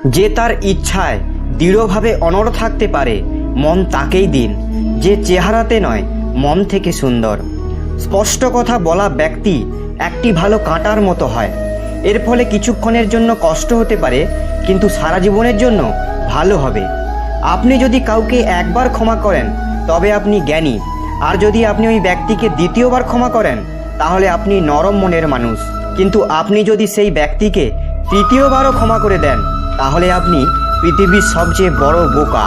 যে তার ইচ্ছায় দৃঢ়ভাবে অনড় থাকতে পারে মন তাকেই দিন, যে চেহারাতে নয় মন থেকে সুন্দর। স্পষ্ট কথা বলা ব্যক্তি একটি ভালো কাঁটার মতো হয়। এর ফলে কিছুক্ষণের জন্য কষ্ট হতে পারে, কিন্তু সারা জীবনের জন্য ভালো হবে। আপনি যদি কাউকে একবার ক্ষমা করেন তবে আপনি জ্ঞানী, আর যদি আপনি ওই ব্যক্তিকে দ্বিতীয়বার ক্ষমা করেন তাহলে আপনি নরম মনের মানুষ। কিন্তু আপনি যদি সেই ব্যক্তিকে তৃতীয়বারও ক্ষমা করে দেন তাহলে আপনি পৃথিবীর সবচেয়ে বড় বোকা।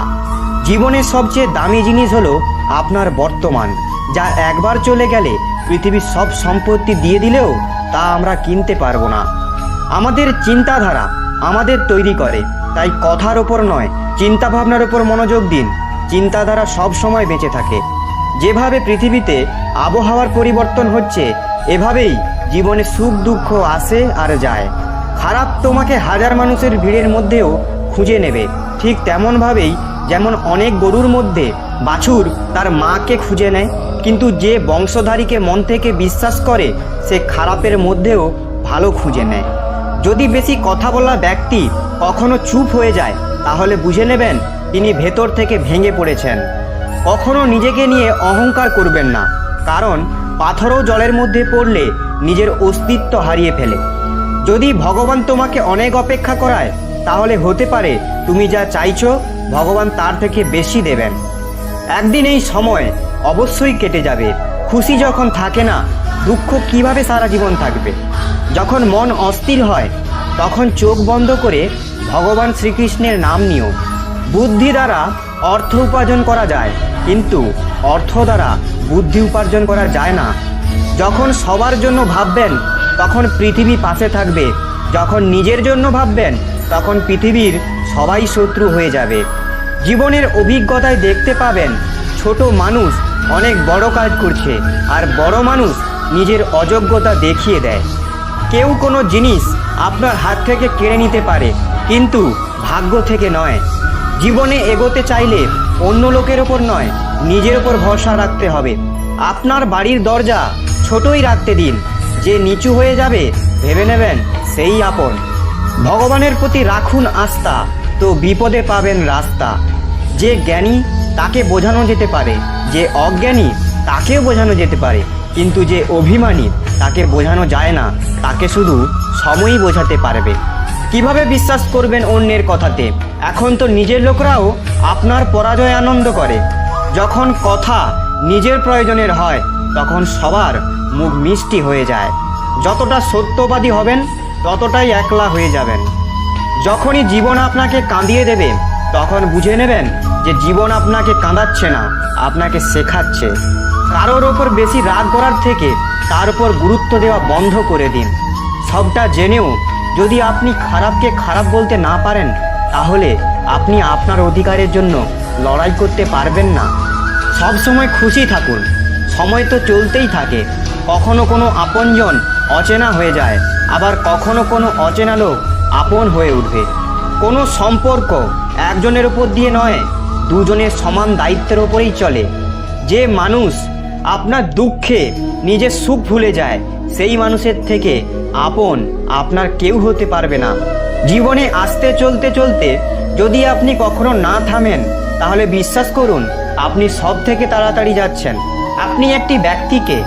জীবনের সবচেয়ে দামি জিনিস হলো আপনার বর্তমান, যা একবার চলে গেলে পৃথিবীর সব সম্পত্তি দিয়ে দিলেও তা আমরা কিনতে পারবো না। আমাদের চিন্তাধারা আমাদের তৈরি করে, তাই কথার ওপর নয় চিন্তা ভাবনার ওপর মনোযোগ দিন। চিন্তাধারা সব সময় বেঁচে থাকে। যেভাবে পৃথিবীতে আবহাওয়ার পরিবর্তন হচ্ছে, এভাবেই জীবনে সুখ দুঃখ আসে আর যায়। খারাপ তোমাকে হাজার মানুষের ভিড়ের মধ্যেও খুঁজে নেবে, ঠিক তেমনভাবেই যেমন অনেক গরুর মধ্যে বাছুর তার মাকে খুঁজে নেয়, কিন্তু যে বংশধারীকে মন থেকে বিশ্বাস করে সে খারাপের মধ্যেও ভালো খুঁজে নেয়। যদি বেশি কথা বলা ব্যক্তি কখনো চুপ হয়ে যায় তাহলে বুঝে নেবেন তিনি ভেতর থেকে ভেঙে পড়েছেন। কখনো নিজেকে নিয়ে অহংকার করবেন না, কারণ পাথরও জলের মধ্যে পড়লে নিজের অস্তিত্ব হারিয়ে ফেলে। যদি ভগবান তোমাকে অনেক অপেক্ষা করায় তাহলে হতে পারে তুমি যা চাইছো ভগবান তার থেকে বেশি দেবেন। একদিন এই সময় অবশ্যই কেটে যাবে। খুশি যখন থাকে না, দুঃখ কিভাবে সারা জীবন থাকবে? যখন মন অস্থির হয় তখন চোখ বন্ধ করে ভগবান শ্রীকৃষ্ণের নাম নিও। বুদ্ধি দ্বারা অর্থ উপার্জন করা যায়, কিন্তু অর্থ দ্বারা বুদ্ধি উপার্জন করা যায় না। যখন সবার জন্য ভাববেন তখন পৃথিবী পাশে থাকবে, যখন নিজের জন্য ভাববেন তখন পৃথিবীর সবাই শত্রু হয়ে যাবে। জীবনের অভিজ্ঞতায় দেখতে পাবেন ছোট মানুষ অনেক বড় কাজ করছে, আর বড় মানুষ নিজের অযোগ্যতা দেখিয়ে দেয়। কেউ কোনো জিনিস আপনার হাত থেকে কেড়ে নিতে পারে, কিন্তু ভাগ্য থেকে নয়। জীবনে এগোতে চাইলে অন্য লোকের ওপর নয়, নিজের ওপর ভরসা রাখতে হবে। আপনার বাড়ির দরজা ছোটই রাখতে দিন, যে নিচু হয়ে যাবে ভেবে নেবেন সেই আপন। ভগবানের প্রতি রাখুন আস্থা, তো বিপদে পাবেন রাস্তা। যে জ্ঞানী তাকে বোঝানো যেতে পারে, যে অজ্ঞানী তাকেও বোঝানো যেতে পারে, কিন্তু যে অভিমানী তাকে বোঝানো যায় না, তাকে শুধু সময়ই বোঝাতে পারবে। কিভাবে বিশ্বাস করবেন অন্যের কথাতে? এখন তো নিজের লোকরাও আপনার পরাজয় আনন্দ করে। যখন কথা নিজের প্রয়োজনের হয় তখন সবার মুখ মিষ্টি হয়ে যায়। যতটা সত্যবাদী হবেন ততটাই একলা হয়ে যাবেন। যখনই জীবন আপনাকে কাঁদিয়ে দেবে তখন বুঝে নেবেন যে জীবন আপনাকে কাঁদাচ্ছে না, আপনাকে শেখাচ্ছে। কারোর ওপর বেশি রাগ করার থেকে তার উপর গুরুত্ব দেওয়া বন্ধ করে দিন। সবটা জেনেও যদি আপনি খারাপকে খারাপ বলতে না পারেন তাহলে আপনি আপনার অধিকারের জন্য লড়াই করতে পারবেন না। সব সময় খুশি থাকুন, সময় তো চলতেই থাকে। কখনো কোনো আপনজন অচেনা হয়ে যায়, আবার কখনো কোনো অচেনা লোক আপন হয়ে উঠবে। কোনো সম্পর্ক একজনের উপর দিয়ে নয়, দুজনের সমান দায়িত্বের ওপরেই চলে। যে মানুষ আপনার দুঃখে নিজের সুখ ভুলে যায় সেই মানুষের থেকে আপন আপনার কেউ হতে পারবে না। জীবনে আসতে চলতে চলতে যদি আপনি কখনো না থামেন তাহলে বিশ্বাস করুন আপনি সব থেকে তাড়াতাড়ি যাচ্ছেন। আপনি একটি ব্যক্তিকে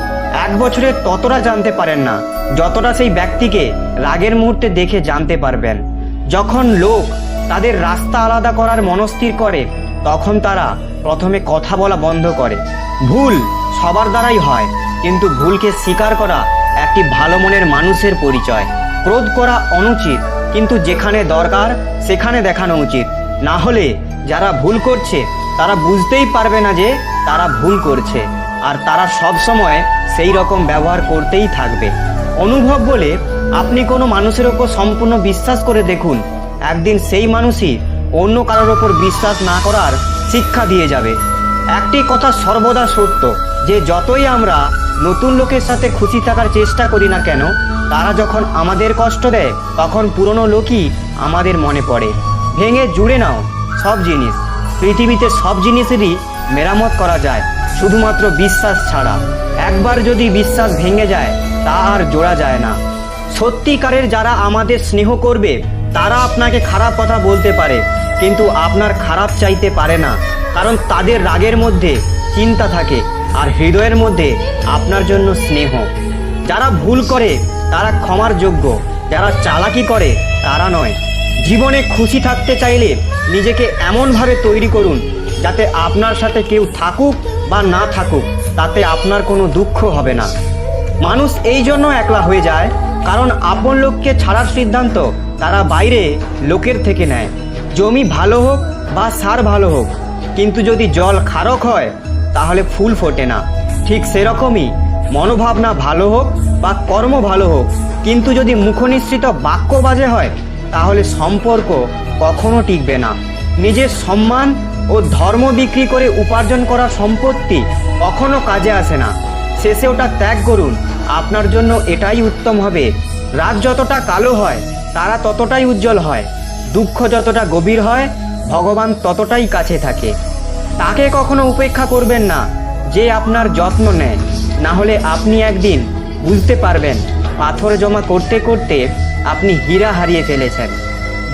এক বছরে ততটা জানতে পারেন না যতটা সেই ব্যক্তিকে রাগের মুহূর্তে দেখে জানতে পারবেন। যখন লোক তাদের রাস্তা আলাদা করার মনস্থির করে তখন তারা প্রথমে কথা বলা বন্ধ করে। ভুল সবার দ্বারাই হয়, কিন্তু ভুলকে স্বীকার করা একটি ভালো মনের মানুষের পরিচয়। ক্রোধ করা অনুচিত, কিন্তু যেখানে দরকার সেখানে দেখানো উচিত। না হলে যারা ভুল করছে তারা বুঝতেই পারবে না যে তারা ভুল করছে, আর তারা সব সময় সেই রকম ব্যবহার করতেই থাকবে। অনুভব বলে আপনি কোনো মানুষের ওপর সম্পূর্ণ বিশ্বাস করে দেখুন, একদিন সেই মানুষই অন্য কারোর ওপর বিশ্বাস না করার শিক্ষা দিয়ে যাবে। একটি কথা সর্বদা সত্য, যে যতই আমরা নতুন লোকের সাথে খুশি থাকার চেষ্টা করি না কেন, তারা যখন আমাদের কষ্ট দেয় তখন পুরনো লোকই আমাদের মনে পড়ে। ভেঙে জুড়ে নাও সব জিনিস। পৃথিবীতে সব জিনিসেরই মেরামত করা যায়, শুধুমাত্র বিশ্বাস ছাড়া। একবার যদি বিশ্বাস ভেঙে যায় তা আর জোড়া যায় না। সত্যিকারের যারা আমাদের স্নেহ করবে তারা আপনাকে খারাপ কথা বলতে পারে, কিন্তু আপনার খারাপ চাইতে পারে না, কারণ তাদের রাগের মধ্যে চিন্তা থাকে আর হৃদয়ের মধ্যে আপনার জন্য স্নেহ। যারা ভুল করে তারা ক্ষমার যোগ্য, যারা চালাকি করে তারা নয়। জীবনে খুশি থাকতে চাইলে নিজেকে এমনভাবে তৈরি করুন যাতে আপনার সাথে কেউ থাকুক বা না থাকুক তাতে আপনার কোনো দুঃখ হবে না। মানুষ এই জন্য একলা হয়ে যায় কারণ আপন লোককে ছাড়ার সিদ্ধান্ত তারা বাইরে লোকের থেকে নেয়। জমি ভালো হোক বা সার ভালো হোক, কিন্তু যদি জল খারক হয় তাহলে ফুল ফোটে না। ঠিক সেরকমই মনোভাবনা ভালো হোক বা কর্ম ভালো হোক, কিন্তু যদি মুখনিসৃত বাক্য বাজে হয় তাহলে সম্পর্ক কখনো টিকবে না। নিজের সম্মান ও ধর্ম বিক্রি করে উপার্জন করা সম্পত্তি কখনো কাজে আসে না। শেষে ওটা ত্যাগ করুন, আপনার জন্য এটাই উত্তম হবে। রাত যতটা কালো হয় তারা ততটাই উজ্জ্বল হয়, দুঃখ যতটা গভীর হয় ভগবান ততটাই কাছে থাকে। তাকে কখনো উপেক্ষা করবেন না যে আপনার যত্ন নেয়, না হলে আপনি একদিন বুঝতে পারবেন পাথর জমা করতে করতে আপনি হীরা হারিয়ে ফেলেছেন।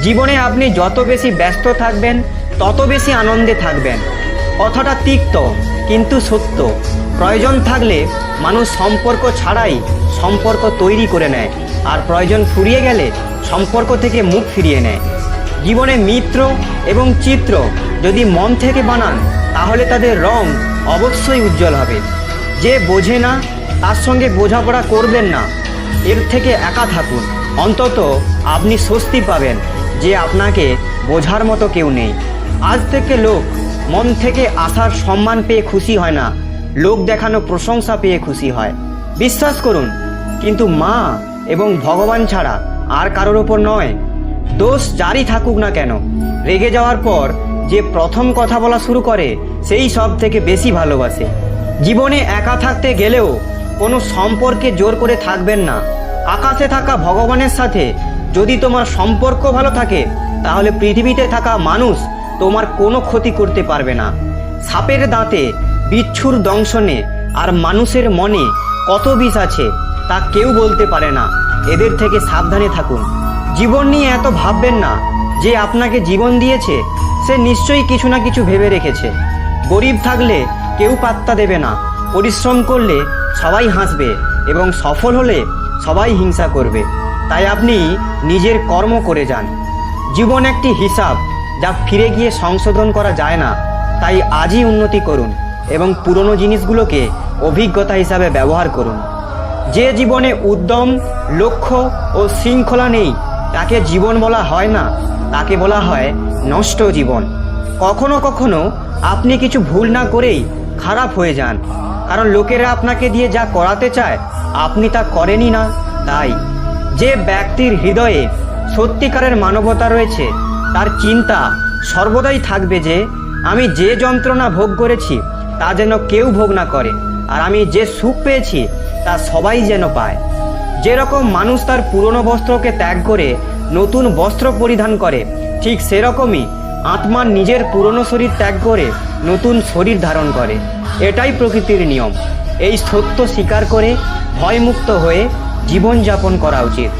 জীবনে আপনি যত বেশি ব্যস্ত থাকবেন তত বেশি আনন্দে থাকবেন। কথাটা তিক্ত কিন্তু সত্য। প্রয়োজন থাকলে মানুষ সম্পর্ক ছাড়াই সম্পর্ক তৈরি করে নেয়, আর প্রয়োজন ফুরিয়ে গেলে সম্পর্ক থেকে মুখ ফিরিয়ে নেয়। জীবনে মিত্র এবং চিত্র যদি মন থেকে বানান তাহলে তাদের রং অবশ্যই উজ্জ্বল হবে। যে বোঝে না তার সঙ্গে বোঝাপড়া করবেন না, এর থেকে একা থাকুন। অন্তত আপনি স্বস্তি পাবেন যে আপনাকে বোঝার মতো কেউ নেই। আজ থেকে লোক মন থেকে আসার সম্মান পেয়ে খুশি হয় না, লোক দেখানো প্রশংসা পেয়ে খুশি হয়। বিশ্বাস করুন, কিন্তু মা এবং ভগবান ছাড়া আর কারোর ওপর নয়। দোষ যারই থাকুক না কেন, রেগে যাওয়ার পর যে প্রথম কথা বলা শুরু করে সেই সব থেকে বেশি ভালোবাসে। জীবনে একা থাকতে গেলেও কোনো সম্পর্কে জোর করে থাকবেন না। আকাশে থাকা ভগবানের সাথে যদি তোমার সম্পর্ক ভালো থাকে তাহলে পৃথিবীতে থাকা মানুষ তোমার কোনো ক্ষতি করতে পারবে না। সাপের দাঁতে বিচ্ছুর দংশনে আর মানুষের মনে কত বিষ আছে তা কেউ বলতে পারে না। এদের থেকে সাবধানে থাকুন। জীবন নিয়ে এত ভাববেন না। যে আপনাকে জীবন দিয়েছে সে নিশ্চয়ই কিছু না কিছু ভেবে রেখেছে। গরিব থাকলে কেউ পাত্তা দেবে না, পরিশ্রম করলে সবাই হাসবে এবং সফল হলে সবাই হিংসা করবে। তাই আপনি নিজের কর্ম করে যান। জীবন একটি হিসাব যা ফিরে গিয়ে সংশোধন করা যায় না। তাই আজই উন্নতি করুন এবং পুরনো জিনিসগুলোকে অভিজ্ঞতা হিসাবে ব্যবহার করুন। যে জীবনে উদ্যম, লক্ষ্য ও শৃঙ্খলা নেই তাকে জীবন বলা হয় না, তাকে বলা হয় নষ্ট জীবন। কখনো কখনো আপনি কিছু ভুল না করেই খারাপ হয়ে যান, কারণ লোকেরা আপনাকে দিয়ে যা করাতে চায় আপনি তা করেনই না। তাই যে ব্যক্তির হৃদয়ে সত্যিকারের মানবতা রয়েছে তার চিন্তা সর্বদাই থাকবে যে আমি যে যন্ত্রণা ভোগ করেছি তা যেন কেউ ভোগ না করে, আর আমি যে সুখ পেয়েছি তা সবাই যেন পায়। যেরকম মানুষ তার পুরনো বস্ত্রকে ত্যাগ করে নতুন বস্ত্র পরিধান করে, ঠিক সেরকমই আত্মা নিজের পুরনো শরীর ত্যাগ করে নতুন শরীর ধারণ করে। এটাই প্রকৃতির নিয়ম। এই সত্য স্বীকার করে ভয়মুক্ত হয়ে জীবনযাপন করা উচিত।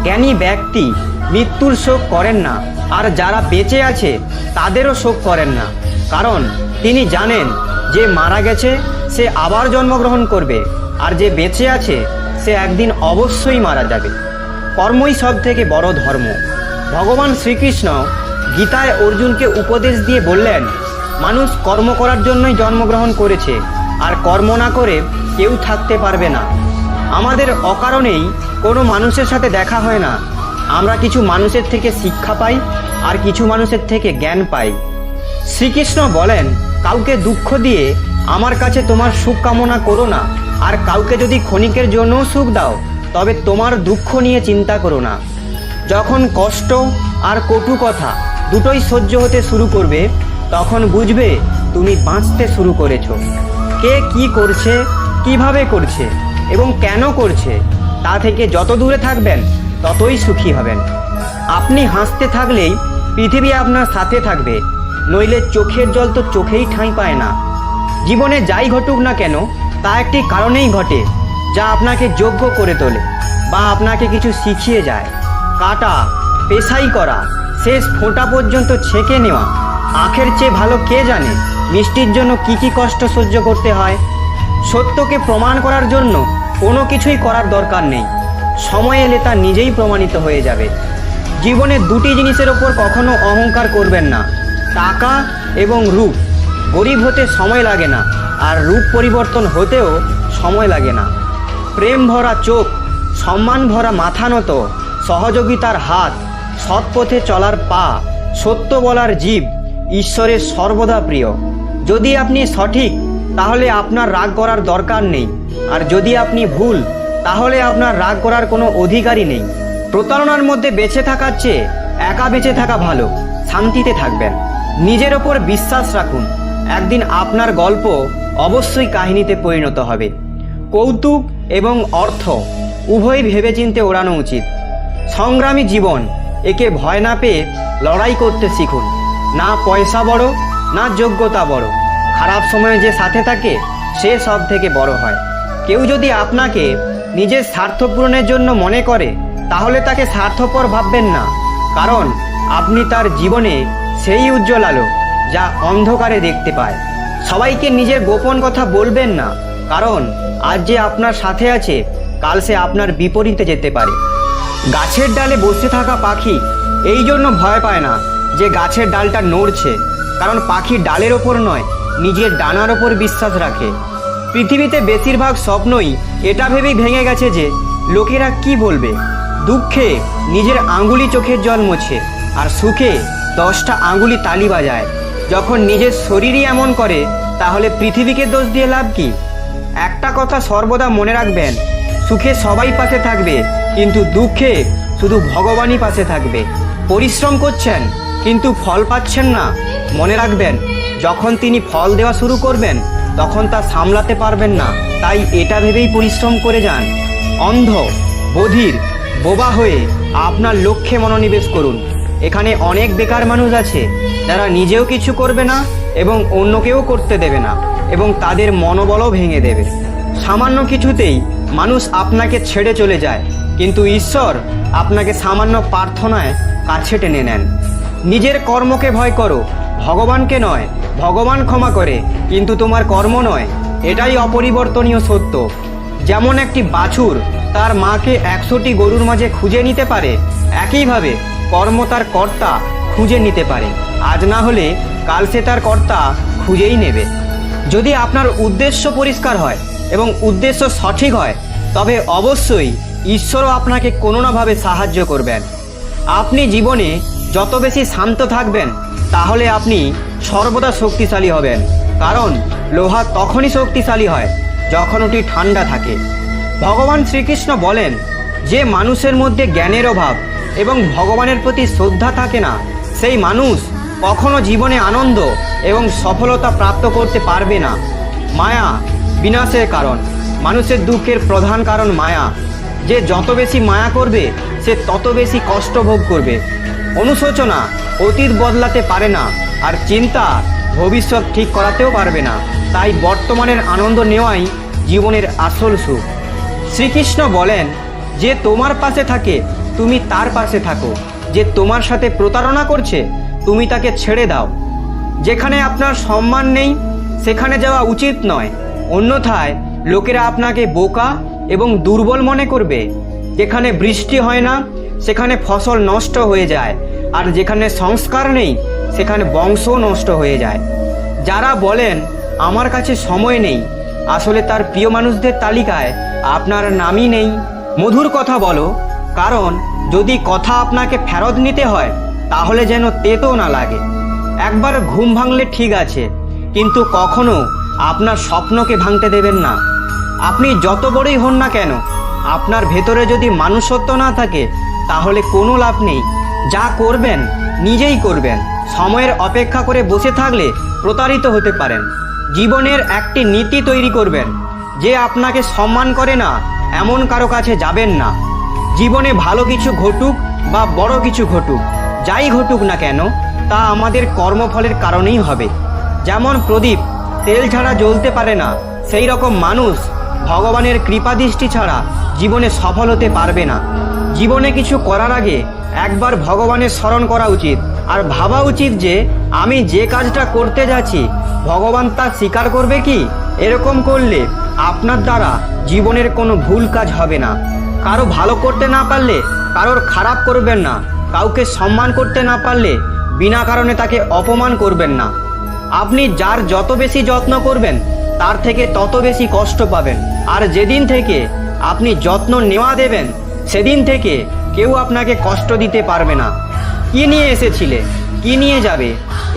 জ্ঞানী ব্যক্তি মৃত্যুর শোক করেন না, আর যারা বেঁচে আছে তাদেরও শোক করেন না, কারণ তিনি জানেন যে মারা গেছে সে আবার জন্মগ্রহণ করবে, আর যে বেঁচে আছে সে একদিন অবশ্যই মারা যাবে। কর্মই সব থেকে বড় ধর্ম। ভগবান শ্রীকৃষ্ণ গীতায় অর্জুনকে উপদেশ দিয়ে বললেন, মানুষ কর্ম করার জন্যই জন্মগ্রহণ করেছে, আর কর্ম না করে কেউ থাকতে পারবে না। আমাদের অকারণেই কোনো মানুষের সাথে দেখা হয় না। আমরা কিছু মানুষের থেকে শিক্ষা পাই আর কিছু মানুষের থেকে জ্ঞান পাই। শ্রীকৃষ্ণ বলেন, কাউকে দুঃখ দিয়ে আমার কাছে তোমার সুখ কামনা করো না, আর কাউকে যদি ক্ষণিকের জন্যও সুখ দাও তবে তোমার দুঃখ নিয়ে চিন্তা করো না। যখন কষ্ট আর কটু কথা দুটোই সহ্য হতে শুরু করবে তখন বুঝবে তুমি বাঁচতে শুরু করেছো। কে কি করছে, কিভাবে করছে এবং কেন করছে তা থেকে যত দূরে থাকবেন ততই সুখী হবেন। আপনি হাসতে থাকলেই পৃথিবী আপনার সাথে থাকবে, নইলে চোখের জল তো চোখেই ঠাঁই পায় না। জীবনে যাই ঘটুক না কেন তা একটি কারণেই ঘটে, যা আপনাকে যোগ্য করে তোলে বা আপনাকে কিছু শিখিয়ে যায়। কাটা, পেশাই করা, শেষ ফোঁটা পর্যন্ত ছেঁকে নেওয়া। আখের চেয়ে ভালো কে জানে মিষ্টির জন্য কি কি কষ্ট সহ্য করতে হয়। সত্যকে প্রমাণ করার জন্য কোনো কিছুই করার দরকার নেই, সময় এলে তা নিজেই প্রমাণিত হয়ে যাবে। জীবনে দুটি জিনিসের ওপর কখনো অহংকার করবেন না, টাকা এবং রূপ। গরিব হতে সময় লাগে না, আর রূপ পরিবর্তন হতেও সময় লাগে না। প্রেম ভরা চোখ, সম্মান ভরা মাথা নত, সহযোগিতার হাত, সৎ পথে চলার পা, সত্য বলার জিভ ঈশ্বরের সর্বদা প্রিয়। যদি আপনি সঠিক তাহলে আপনার রাগ করার দরকার নেই, আর যদি আপনি ভুল তাহলে আপনার রাগ করার কোনো অধিকারই নেই। প্রতারণার মধ্যে বেঁচে থাকার চেয়ে একা বেঁচে থাকা ভালো, শান্তিতে থাকবেন। নিজের ওপর বিশ্বাস রাখুন, একদিন আপনার গল্প অবশ্যই কাহিনীতে পরিণত হবে। কৌতুক এবং অর্থ উভয়ই ভেবেচিন্তে ওড়ানো উচিত। সংগ্রামী জীবন, একে ভয় না পেয়ে লড়াই করতে শিখুন। না পয়সা বড়, না যোগ্যতা বড়, খারাপ সময়ে যে সাথে থাকে সে সব থেকে বড় হয়। কেউ যদি আপনাকে নিজের স্বার্থ পূরণের জন্য মনে করে তাহলে তাকে স্বার্থপর ভাববেন না, কারণ আপনি তার জীবনে সেই উজ্জ্বল আলো যা অন্ধকারে দেখতে পায়। সবাইকে নিজের গোপন কথা বলবেন না, কারণ আজ যে আপনার সাথে আছে কাল সে আপনার বিপরীতে যেতে পারে। গাছের ডালে বসে থাকা পাখি এই জন্য ভয় পায় না যে গাছের ডালটা নড়ছে, কারণ পাখি ডালের ওপর নয়, নিজের ডানার ওপর বিশ্বাস রাখে। পৃথিবীতে বেশিরভাগ স্বপ্নই এটা ভেবেই ভেঙে গেছে যে লোকেরা কি বলবে। দুঃখে নিজের আঙ্গুলি চোখের জল মোছে, আর সুখে 10টা আঙ্গুলি তালি বাজায়। যখন নিজের শরীরই এমন করে তাহলে পৃথিবীকে দোষ দিয়ে লাভ কি? একটা কথা সর্বদা মনে রাখবেন, সুখে সবাই পাশে থাকবে, কিন্তু দুঃখে শুধু ভগবানই পাশে থাকবে। পরিশ্রম করছেন কিন্তু ফল পাচ্ছেন না, মনে রাখবেন যখন তিনি ফল দেওয়া শুরু করবেন তখন তা সামলাতে পারবেন না। তাই এটা ভেবেই পরিশ্রম করে যান। অন্ধ, বধির, বোবা হয়ে আপনার লক্ষ্যে মনোনিবেশ করুন। এখানে অনেক বেকার মানুষ আছে যারা নিজেও কিছু করবে না এবং অন্যকেও করতে দেবে না, এবং তাদের মনোবলও ভেঙে দেবে। সামান্য কিছুতেই মানুষ আপনাকে ছেড়ে চলে যায়, কিন্তু ঈশ্বর আপনাকে সামান্য প্রার্থনায় কাছে টেনে নেন। নিজের কর্মকে ভয় করো, ভগবানকে নয়। ভগবান ক্ষমা করে, কিন্তু তোমার কর্ম নয়, এটাই অপরিবর্তনীয় সত্য। যেমন একটি বাছুর তার মাকে 100টি গরুর মাঝে খুঁজে নিতে পারে, একইভাবে কর্ম তার কর্তা খুঁজে নিতে পারে। আজ না হলে কাল সে তার কর্তা খুঁজেই নেবে। যদি আপনার উদ্দেশ্য পরিষ্কার হয় এবং উদ্দেশ্য সঠিক হয় তবে অবশ্যই ঈশ্বরও আপনাকে কোনো না ভাবে সাহায্য করবেন। আপনি জীবনে যত বেশি শান্ত থাকবেন তাহলে আপনি সর্বদা শক্তিশালী হবেন, কারণ লোহা তখনই শক্তিশালী হয় যখন ওটি ঠান্ডা থাকে। ভগবান শ্রীকৃষ্ণ বলেন, যে মানুষের মধ্যে জ্ঞানের অভাব এবং ভগবানের প্রতি শ্রদ্ধা থাকে না সেই মানুষ কখনো জীবনে আনন্দ এবং সফলতা প্রাপ্ত করতে পারবে না। মায়া বিনাশের কারণ, মানুষের দুঃখের প্রধান কারণ মায়া। যে যত বেশি মায়া করবে সে তত বেশি কষ্ট ভোগ করবে। অনুশোচনা অতীত বদলাতে পারে না, আর চিন্তা ভবিষ্যৎ ঠিক করাতেও পারবে না। তাই বর্তমানের আনন্দ নেওয়াই জীবনের আসল সুখ। শ্রীকৃষ্ণ বলেন, যে তোমার পাশে থাকে তুমি তার পাশে থাকো, যে তোমার সাথে প্রতারণা করছে তুমি তাকে ছেড়ে দাও। যেখানে আপনার সম্মান নেই সেখানে যাওয়া উচিত নয়, অন্যথায় লোকেরা আপনাকে বোকা এবং দুর্বল মনে করবে। যেখানে বৃষ্টি হয় না সেখানে ফসল নষ্ট হয়ে যায়, আর যেখানে সংস্কার নেই সেখানে বংশও নষ্ট হয়ে যায়। যারা বলেন আমার কাছে সময় নেই, আসলে তার প্রিয় মানুষদের তালিকায় আপনার নামই নেই। মধুর কথা বলো, কারণ যদি কথা আপনাকে ফেরত নিতে হয় তাহলে যেন তেতো না লাগে। একবার ঘুম ভাঙলে ঠিক আছে, কিন্তু কখনো আপনার স্বপ্নকে ভাঙতে দেবেন না। আপনি যত বড়ই হন না কেন, আপনার ভেতরে যদি মানুষত্ব না থাকে তাহলে কোনো লাভ নেই। যা করবেন নিজেই করবেন। সময়ের অপেক্ষা করে বসে থাকলে প্রতারিত হতে পারেন। জীবনের একটি নীতি তৈরি করবেন, যে আপনাকে সম্মান করে না এমন কারো কাছে যাবেন না। জীবনে ভালো কিছু ঘটুক বা বড় কিছু ঘটুক, যাই ঘটুক না কেন তা আমাদের কর্মফলের কারণেই হবে। যেমন প্রদীপ তেল ছাড়া জ্বলতে পারে না, সেই রকম মানুষ ভগবানের কৃপাদৃষ্টি ছাড়া জীবনে সফল হতে পারবে না। জীবনে কিছু করার আগে একবার ভগবানের স্মরণ করা উচিত আর ভাবা উচিত যে আমি যে কাজটা করতে যাচ্ছি ভগবান তা স্বীকার করবে কি। এরকম করলে আপনার দ্বারা জীবনের কোনো ভুল কাজ হবে না। কারো ভালো করতে না পারলে কারোর খারাপ করবেন না, কাউকে সম্মান করতে না পারলে বিনা কারণে তাকে অপমান করবেন না। আপনি যার যত বেশি যত্ন করবেন তার থেকে তত বেশি কষ্ট পাবেন। আর যেদিন থেকে আপনি যত্ন নেওয়া দেবেন সেদিন থেকে কেউ আপনাকে কষ্ট দিতে পারবে না। কি নিয়ে এসেছিলে, কি নিয়ে যাবে?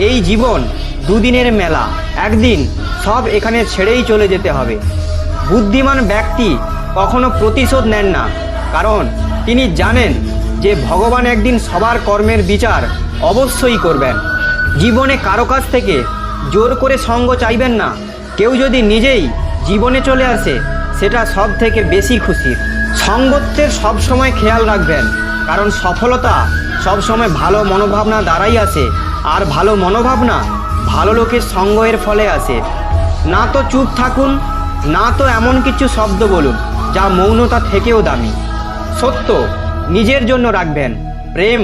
এই জীবন দুদিনের মেলা, একদিন সব এখানে ছেড়েই চলে যেতে হবে। বুদ্ধিমান ব্যক্তি কখনো প্রতিশোধ নেন না, কারণ তিনি জানেন যে ভগবান একদিন সবার কর্মের বিচার অবশ্যই করবেন। জীবনে কারো কাছ থেকে জোর করে সঙ্গ চাইবেন না। কেউ যদি নিজেই জীবনে চলে আসে সেটা সব থেকে বেশি খুশির। সঙ্গত্বের সবসময় খেয়াল রাখবেন, কারণ সফলতা সবসময় ভালো মনোভাবনা দ্বারাই আসে, আর ভালো মনোভাবনা ভালো লোকের সঙ্গের ফলে আসে। না তো চুপ থাকুন, না তো এমন কিছু শব্দ বলুন যা মৌনতা থেকেও দামি। সত্য নিজের জন্য রাখবেন, প্রেম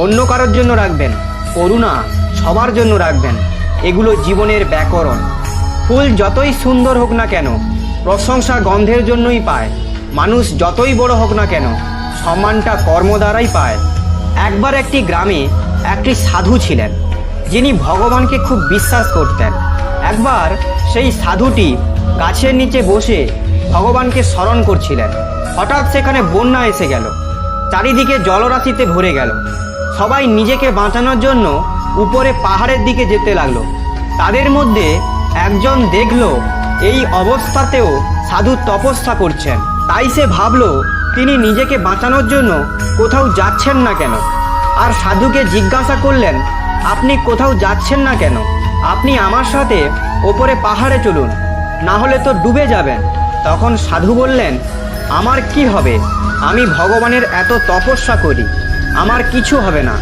অন্য কারোর জন্য রাখবেন, করুণা সবার জন্য রাখবেন। এগুলো জীবনের ব্যাকরণ। ফুল যতই সুন্দর হোক না কেন প্রশংসা গন্ধের জন্যই পায়। মানুষ যতই বড় হোক না কেন সম্মানটা কর্ম দ্বারাই পায়। একবার একটি গ্রামে একটি সাধু ছিলেন যিনি ভগবানকে খুব বিশ্বাস করতেন। একবার সেই সাধুটি গাছের নিচে বসে ভগবানকে স্মরণ করছিলেন। হঠাৎ সেখানে বন্যা এসে গেল, চারিদিকে জলরাশিতে ভরে গেল। সবাই নিজেকে বাঁচানোর জন্য উপরে পাহাড়ের দিকে যেতে লাগলো। তাদের মধ্যে একজন দেখল এই অবস্থাতেও সাধু তপস্যা করছেন, তাই সে ভাবল তিনি নিজেকে বাঁচানোর জন্য কোথাও যাচ্ছেন না কেন। আর সাধুকে জিজ্ঞাসা করলেন, আপনি কোথাও যাচ্ছেন না কেন? আপনি আমার সাথে ওপরে পাহাড়ে চলুন, না হলে তো ডুবে যাবেন। তখন সাধু বললেন, আমার কি হবে? আমি ভগবানের এত তপস্যা করি, আমার কিছু হবে না,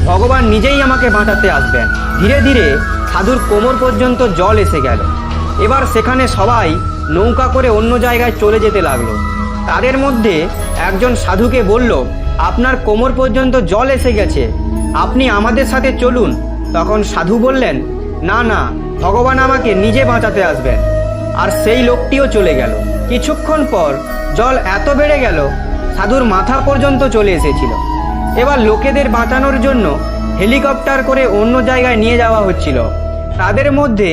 ভগবান নিজেই আমাকে বাঁচাতে আসবেন। ধীরে ধীরে সাধুর কোমর পর্যন্ত জল এসে গেল। এবার সেখানে সবাই নৌকা করে অন্য জায়গায় চলে যেতে লাগলো। তাদের মধ্যে একজন সাধুকে বলল, আপনার কোমর পর্যন্ত জল এসে গেছে, আপনি আমাদের সাথে চলুন। তখন সাধু বললেন, না না, ভগবান আমাকে নিজে বাঁচাতে আসবেন। আর সেই লোকটিও চলে গেল। কিছুক্ষণ পর জল এত বেড়ে গেল সাধুর মাথা পর্যন্ত চলে এসেছিল। এবার লোকেদের বাঁচানোর জন্য হেলিকপ্টার করে অন্য জায়গায় নিয়ে যাওয়া হচ্ছিল। তাদের মধ্যে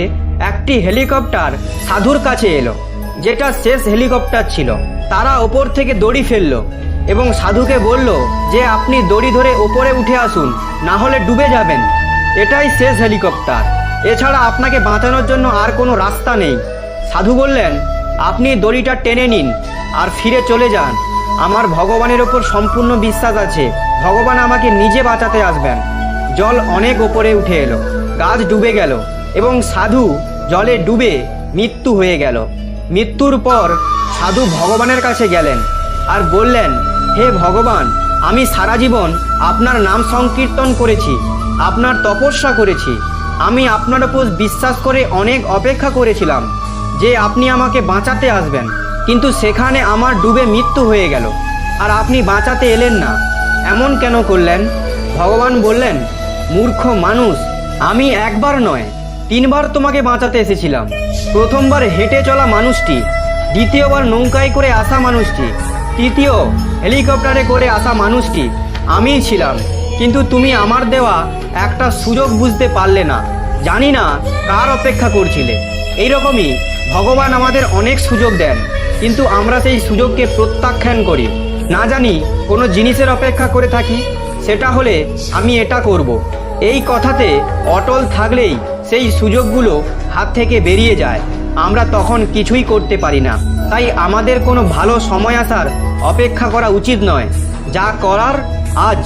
একটি হেলিকপ্টার সাধুর কাছে এলো, যেটা শেষ হেলিকপ্টার ছিল। তারা ওপর থেকে দড়ি ফেললো এবং সাধুকে বলল যে আপনি দড়ি ধরে ওপরে উঠে আসুন, না হলে ডুবে যাবেন। এটাই শেষ হেলিকপ্টার, এছাড়া আপনাকে বাঁচানোর জন্য আর কোনো রাস্তা নেই। সাধু বললেন, আপনি দড়িটা টেনে নিন আর ফিরে চলে যান। আমার ভগবানের ওপর সম্পূর্ণ বিশ্বাস আছে, ভগবান আমাকে নিজে বাঁচাতে আসবেন। জল অনেক ওপরে উঠে এলো, গাছ ডুবে গেল এবং সাধু জলে ডুবে মৃত্যু হয়ে গেল। মৃত্যুর পর সাধু ভগবানের কাছে গেলেন আর বললেন, হে ভগবান, আমি সারা জীবন আপনার নাম সংকীর্তন করেছি, আপনার তপস্যা করেছি। আমি আপনার উপর বিশ্বাস করে অনেক অপেক্ষা করেছিলাম যে আপনি আমাকে বাঁচাতে আসবেন, কিন্তু সেখানে আমার ডুবে মৃত্যু হয়ে গেল আর আপনি বাঁচাতে এলেন না। এমন কেন করলেন? ভগবান বললেন, মূর্খ মানুষ, আমি একবার নয় 3 বার তোমাকে বাঁচাতে এসেছিলাম। প্রথমবার হেঁটে চলা মানুষটি, দ্বিতীয়বার নৌকায় করে আসা মানুষটি, তৃতীয় হেলিকপ্টারে করে আসা মানুষটি আমিই ছিলাম। কিন্তু তুমি আমার দেওয়া একটা সুযোগ বুঝতে পারলে না। জানি না কার অপেক্ষা করছিলে। এইরকমই ভগবান আমাদের অনেক সুযোগ দেন, কিন্তু আমরা সেই সুযোগকে প্রত্যাখ্যান করি। না জানি কোনো জিনিসের অপেক্ষা করে থাকি, সেটা হলে আমি এটা করব, এই কথাতে অটল থাকলেই সেই সুযোগগুলো হাত থেকে বেরিয়ে যায়। আমরা তখন কিছুই করতে পারি না। তাই আমাদের কোনো ভালো সময় আসার অপেক্ষা করা উচিত নয়, যা করার আজ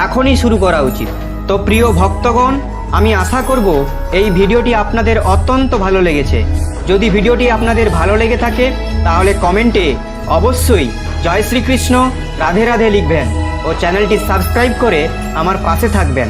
এখনই শুরু করা উচিত। তো প্রিয় ভক্তগণ, আমি আশা করব এই ভিডিওটি আপনাদের অত্যন্ত ভালো লেগেছে। যদি ভিডিওটি আপনাদের ভালো লেগে থাকে তাহলে কমেন্টে অবশ্যই জয় শ্রীকৃষ্ণ, রাধে রাধে লিখবেন ও চ্যানেলটি সাবস্ক্রাইব করে আমার পাশে থাকবেন।